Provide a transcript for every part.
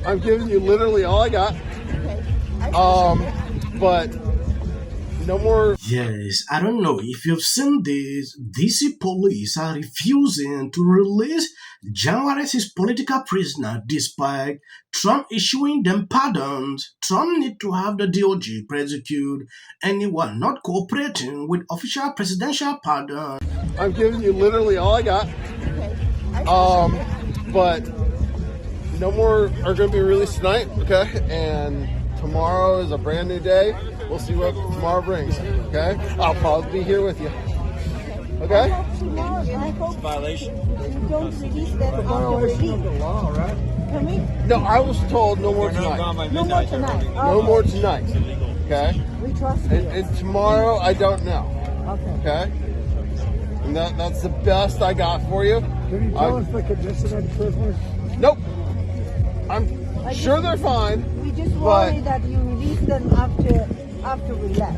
I'm giving you literally all I got. But no more. Yes, I don't know if you've seen this. DC police are refusing to release January 6 political prisoners despite Trump issuing them pardons. Trump need to have the DOJ prosecute anyone not cooperating with official presidential pardon. I'm giving you literally all I got. But no more are going to be released tonight, okay? And tomorrow is a brand new day. We'll see what tomorrow brings, okay? I'll probably be here with you, okay? It's a violation. You don't release them after release. Law, right? Can we? No, I was told no more tonight. No more tonight. No more tonight, okay? We trust you. And tomorrow, I don't know, okay? And that's the best I got for you. Can you tell us the condition of the prisoners? Nope. I'm sure they're fine. We just worry that you release them after we left.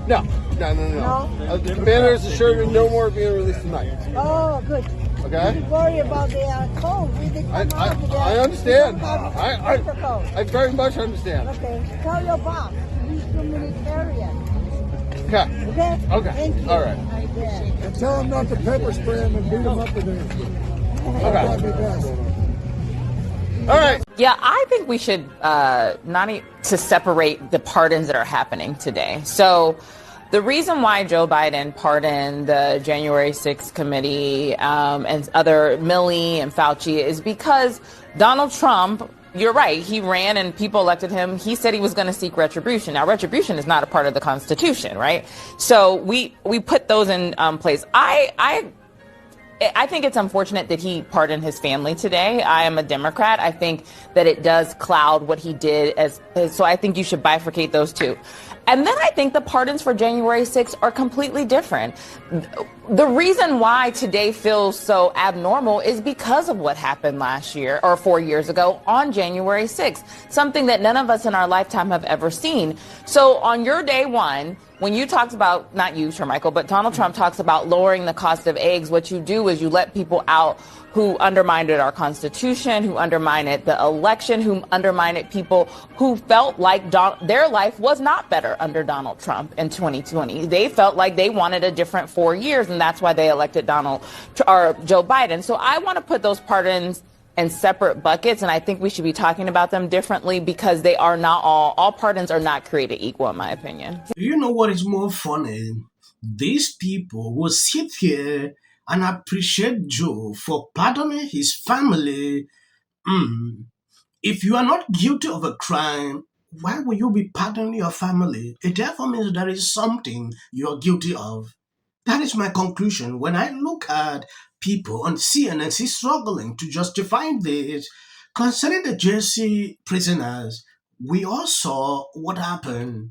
No. The commander has assured me no more being released tonight. Oh, good. Okay? We worry about their code. I understand. I very much understand. Okay. Tell your boss. He's humanitarian. Okay. Okay? Thank you. All right. And tell them not to pepper spray them and beat them up again. Okay. All right. Yeah, I think we should to separate the pardons that are happening today. So the reason why Joe Biden pardoned the January 6th committee and other Milley and Fauci is because Donald Trump, you're right, he ran and people elected him. He said he was going to seek retribution. Now, retribution is not a part of the Constitution, right? So we put those in place. I think it's unfortunate that he pardoned his family today. I am a Democrat. I think that it does cloud what he did so I think you should bifurcate those two. And then I think the pardons for January 6th are completely different. The reason why today feels so abnormal is because of what happened last year or 4 years ago on January 6th, something that none of us in our lifetime have ever seen. So on your day one, when you talked about, not you, Sir Michael, but Donald Trump talks about lowering the cost of eggs, what you do is you let people out who undermined our Constitution, who undermined the election, who undermined people who felt like their life was not better under Donald Trump in 2020. They felt like they wanted a different 4 years, and that's why they elected Joe Biden. So I want to put those pardons in separate buckets, and I think we should be talking about them differently because they are not all pardons are not created equal, in my opinion. You know what is more funny? These people will sit here and appreciate Joe for pardoning his family. If you are not guilty of a crime, why will you be pardoning your family? It therefore means there is something you are guilty of. That is my conclusion when I look at people on CNN struggling to justify this. Concerning the JC prisoners, we all saw what happened.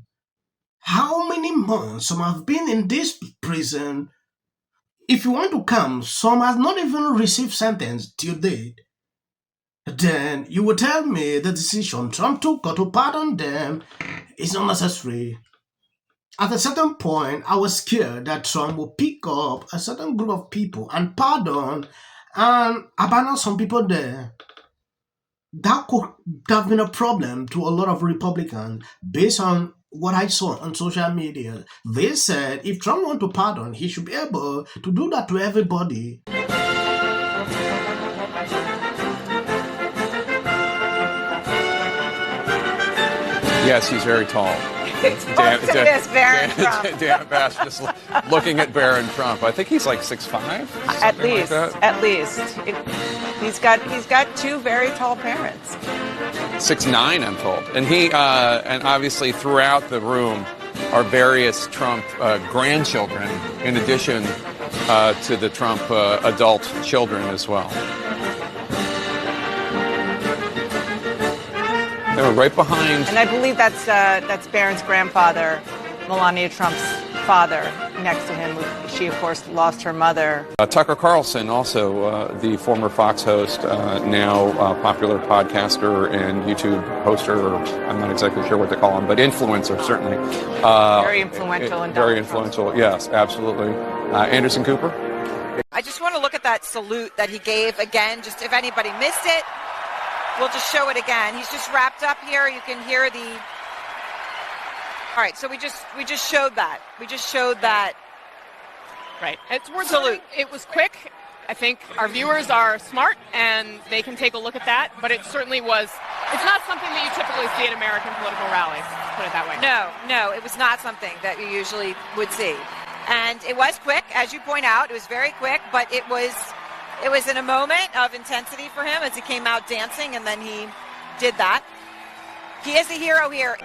How many months some have been in this prison? If you want to count, some have not even received sentence till date. Then you will tell me the decision Trump took to pardon them is unnecessary. At a certain point, I was scared that Trump would pick up a certain group of people and pardon and abandon some people there. That could have been a problem to a lot of Republicans based on what I saw on social media. They said if Trump wants to pardon, he should be able to do that to everybody. Yes, he's very tall. Dan Bass just looking at Barron Trump. I think he's like 6'5". At least. He's got two very tall parents. 6'9", I'm told. And he and obviously throughout the room are various Trump grandchildren in addition to the Trump adult children as well. They were right behind. And I believe that's Barron's grandfather, Melania Trump's father, next to him. She, of course, lost her mother. Tucker Carlson, also the former Fox host, now popular podcaster and YouTube hoster, or I'm not exactly sure what to call him, but influencer, certainly. Very influential. Very influential, yes, absolutely. Anderson Cooper? I just want to look at that salute that he gave again, just if anybody missed it. We'll just show it again. He's just wrapped up here. You can hear the. All right, so we just showed that. We just showed that. Right. It's worth Salute. It was quick. I think our viewers are smart and they can take a look at that. But it certainly was. It's not something that you typically see at American political rallies. Let's put it that way. No, it was not something that you usually would see. And it was quick, as you point out. It was very quick, but it was in a moment of intensity for him as he came out dancing, and then he did that. He is a hero here.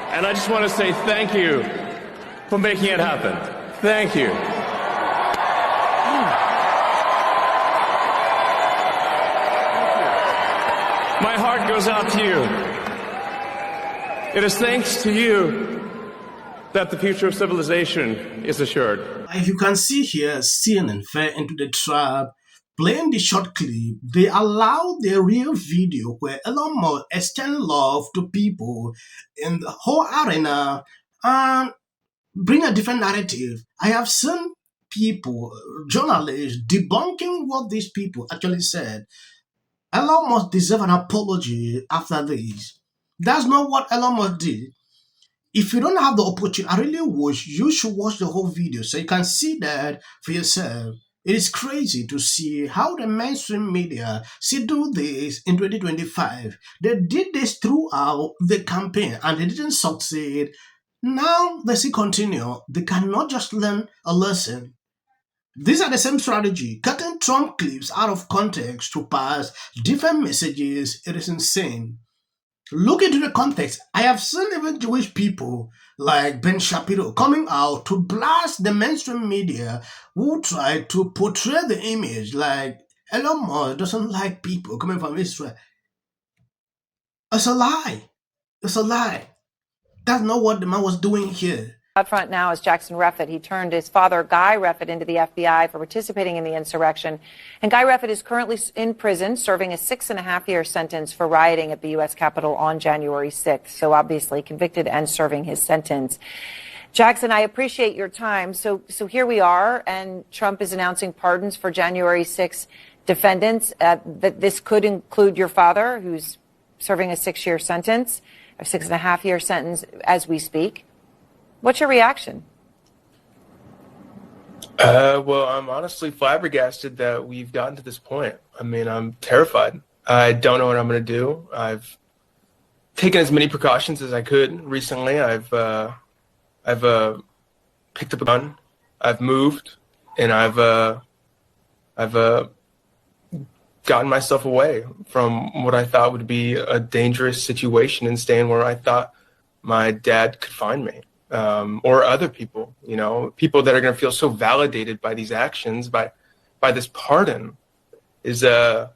And I just want to say thank you for making it happen. Thank you. My heart goes out to you. It is thanks to you that the future of civilization is assured. Like you can see here, CNN fell into the trap. Playing the short clip, they allow the real video where Elon Musk extends love to people in the whole arena and bring a different narrative. I have seen people, journalists, debunking what these people actually said. Elon Musk deserves an apology after this. That's not what Elon Musk did. If you don't have the opportunity, I really wish you should watch the whole video so you can see that for yourself. It is crazy to see how the mainstream media still do this in 2025. They did this throughout the campaign and they didn't succeed. Now they still continue. They cannot just learn a lesson. These are the same strategy, cutting Trump clips out of context to pass different messages. It is insane. Look into the context. I have seen even Jewish people like Ben Shapiro coming out to blast the mainstream media who try to portray the image like Elon Musk doesn't like people coming from Israel. It's a lie. It's a lie. That's not what the man was doing here. Out front now is Jackson Reffitt. He turned his father, Guy Reffitt, into the FBI for participating in the insurrection. And Guy Reffitt is currently in prison, serving a 6.5-year sentence for rioting at the U.S. Capitol on January 6th. So obviously convicted and serving his sentence. Jackson, I appreciate your time. So here we are, and Trump is announcing pardons for January 6th defendants. That this could include your father, who's serving a 6-year sentence, a 6.5-year sentence as we speak. What's your reaction? Well, I'm honestly flabbergasted that we've gotten to this point. I mean, I'm terrified. I don't know what I'm going to do. I've taken as many precautions as I could recently. I've picked up a gun. I've moved, and I've gotten myself away from what I thought would be a dangerous situation and staying where I thought my dad could find me. Or other people, people that are going to feel so validated by these actions, by this pardon, I'm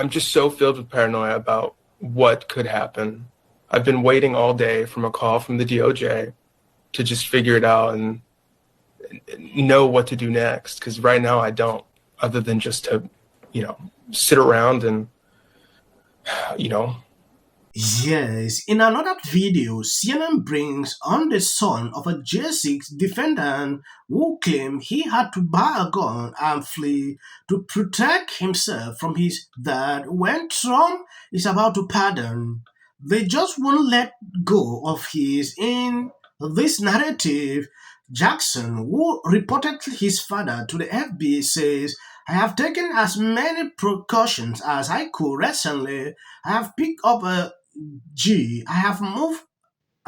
just so filled with paranoia about what could happen. I've been waiting all day from a call from the DOJ to just figure it out and know what to do next. Because right now I don't, other than just to, sit around and, Yes, in another video, CNN brings on the son of a J6 defendant who claimed he had to buy a gun and flee to protect himself from his dad when Trump is about to pardon. They just won't let go of his in this narrative. Jackson, who reported his father to the FBI, says, I have taken as many precautions as I could recently. I have picked up a G. I have moved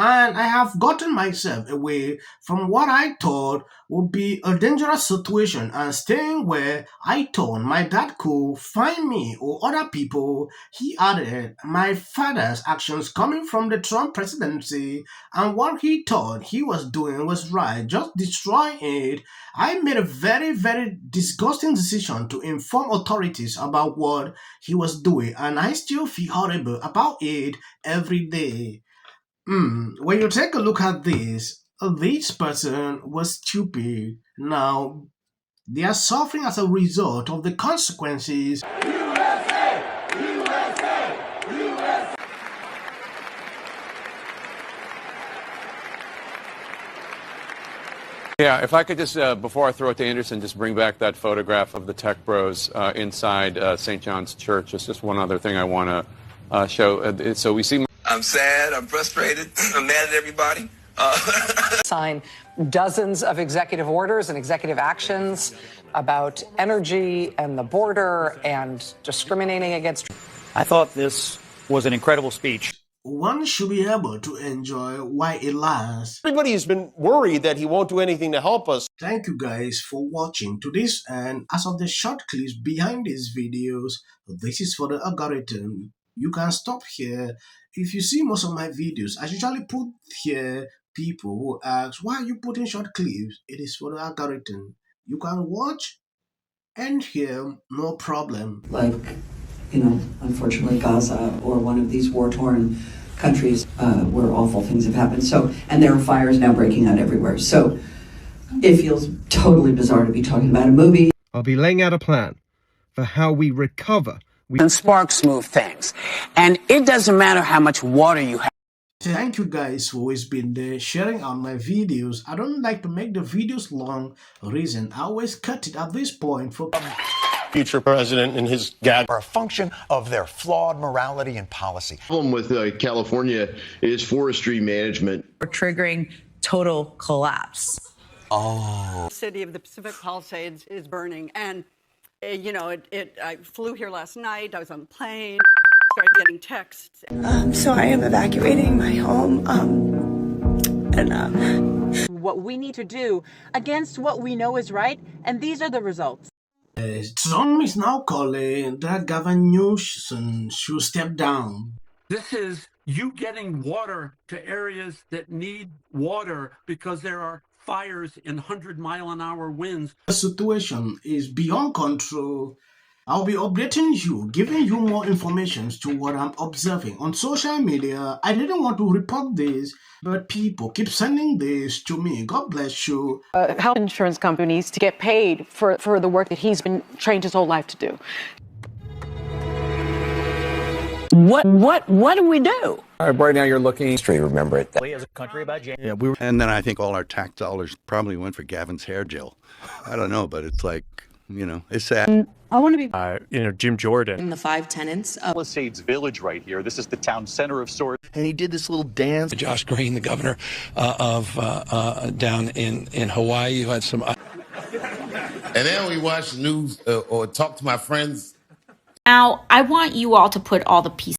and I have gotten myself away from what I thought would be a dangerous situation and staying where I thought my dad could find me or other people. He added, my father's actions coming from the Trump presidency and what he thought he was doing was right, just destroying it. I made a very, very disgusting decision to inform authorities about what he was doing, and I still feel horrible about it every day. When you take a look at this person was stupid. Now, they are suffering as a result of the consequences. Yeah, if I could just, before I throw it to Anderson, just bring back that photograph of the tech bros inside St. John's Church. It's just one other thing I want to show. So we see. I'm sad. I'm frustrated. I'm mad at everybody. Sign dozens of executive orders and executive actions about energy and the border and discriminating against. I thought this was an incredible speech. One should be able to enjoy while it lasts. Everybody's been worried that he won't do anything to help us. Thank you guys for watching to this, and as of the short clips behind these videos, this is for the algorithm. You can stop here. If you see most of my videos, I usually put here people who ask, why are you putting short clips? It is for the algorithm. You can watch and hear, no problem. Like, you know, unfortunately Gaza or one of these war-torn countries where awful things have happened. So, and there are fires now breaking out everywhere. So it feels totally bizarre to be talking about a movie. I'll be laying out a plan for how we recover. And sparks move things. And it doesn't matter how much water you have. Thank you guys for always been there sharing on my videos. I don't like to make the videos long. Reason I always cut it at this point for future president and his gag are a function of their flawed morality and policy. The problem with California is forestry management. We're triggering total collapse. Oh. The city of the Pacific Palisades is burning. And, you know, I flew here last night. I was on a plane. Started getting texts. So I am evacuating my home. What we need to do against what we know is right. And these are the results. Some is now calling that Gavin Newsom should step down. This is you getting water to areas that need water because there are fires in 100-mile-an-hour winds. The situation is beyond control. I'll be updating you, giving you more information to what I'm observing on social media. I didn't want to report this, but people keep sending this to me. God bless you. Health insurance companies to get paid for the work that he's been trained his whole life to do. What do we do? Right now you're looking. History, remember it. As a country about yeah, and then I think all our tax dollars probably went for Gavin's hair gel. I don't know, but it's like, you know, it's sad. I want to be, Jim Jordan. In the 5 tenants of Palisades Village right here. This is the town center of sorts. And he did this little dance. Josh Green, the governor of down in Hawaii, who had some. And then we watch the news or talk to my friends. Now, I want you all to put all the pieces